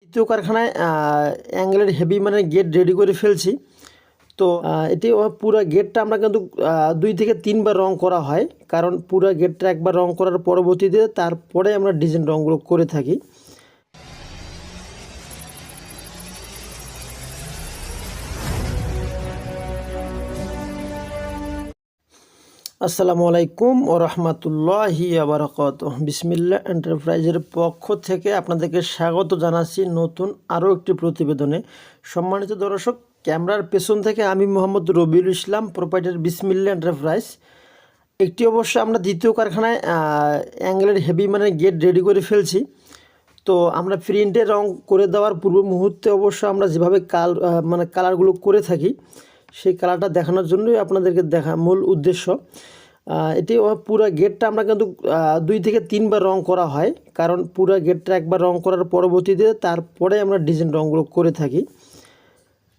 দ্বিতীয় কারখানায় অ্যাঙ্গেলের হেভি মানে গেট রেডি করে ফেলছি। তো এটি পুরো গেটটা আমরা কিন্তু 2 থেকে 3 বার রং করা হয়, কারণ পুরো গেটটা একবার রং করার পরবর্তীতে তারপরে আমরা ডিজাইন রঙগুলো করে থাকি। আসসালামু আলাইকুম ও রহমতুল্লাহি বারাকাতুহু। বিসমিল্লাহ এন্টারপ্রাইজের পক্ষ থেকে আপনাদেরকে স্বাগত জানাচ্ছি নতুন আরও একটি প্রতিবেদনে। সম্মানিত দর্শক, ক্যামেরার পেছন থেকে আমি মোহাম্মদ রবিউল ইসলাম, প্রোপাইটার বিসমিল্লাহ এন্টারপ্রাইজ। একটি অবশ্য আমরা দ্বিতীয় কারখানায় অ্যাঙ্গেলের হেভি মানে গেট রেডি করে ফেলছি। তো আমরা প্রিন্টে রং করে দেওয়ার পূর্ব মুহূর্তে অবশ্য আমরা যেভাবে কালারগুলো করে থাকি, সেই কালারটা দেখানোর জন্যই আপনাদেরকে মূল উদ্দেশ্য। এটি পুরো গেটটা আমরা কিন্তু 2 থেকে 3 বার রং করা হয়, কারণ পুরো গেটটা একবার রং করার পরবর্তীতে তারপরে আমরা ডিজাইন রঙগুলো করে থাকি।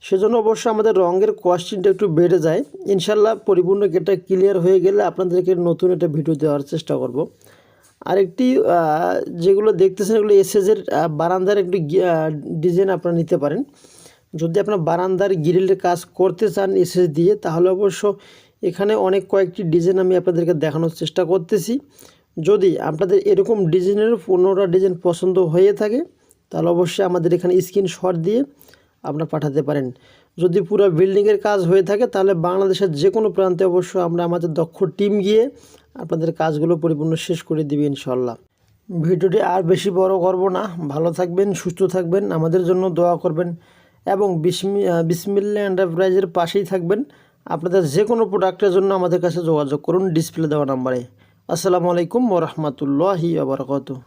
সেজন্য অবশ্য আমাদের রঙের কস্টিংটা একটু বেড়ে যায়। ইনশাল্লাহ পরিপূর্ণ গেটটা ক্লিয়ার হয়ে গেলে আপনাদেরকে নতুন একটা ভিডিও দেওয়ার চেষ্টা করব। আরেকটি যেগুলো দেখতেছেন এগুলো এসএসের বারান্দার একটি ডিজাইন আপনারা নিতে পারেন। যদি আপনার বারান্দার গ্রিলের কাজ করতে চান এসএস দিয়ে, তাহলে অবশ্য এখানে অনেক কয়েকটি ডিজাইন আমি আপনাদেরকে দেখানোর চেষ্টা করতেছি। যদি আপনাদের এরকম ডিজাইনের 15টা ডিজাইন পছন্দ হয়ে থাকে, তাহলে অবশ্যই আমাদের এখানে স্ক্রিনশট দিয়ে আপনারা পাঠাতে পারেন। যদি পুরো বিল্ডিংয়ের কাজ হয়ে থাকে, তাহলে বাংলাদেশের যে কোনো প্রান্তে অবশ্য আমরা আমাদের দক্ষ টিম গিয়ে আপনাদের কাজগুলো পরিপূর্ণ শেষ করে দিবে ইনশাল্লাহ। ভিডিওটি আর বেশি বড় করব না। ভালো থাকবেন, সুস্থ থাকবেন, আমাদের জন্য দোয়া করবেন এবং বিসমিল্লাহ এন্টারপ্রাইজের পাশেই থাকবেন। আপনাদের যে কোনো প্রোডাক্টের জন্য আমাদের কাছে যোগাযোগ করুন ডিসপ্লে দেওয়া নাম্বারে। আসসালামু আলাইকুম ওয়া রাহমাতুল্লাহি ওয়া বারাকাতুহু।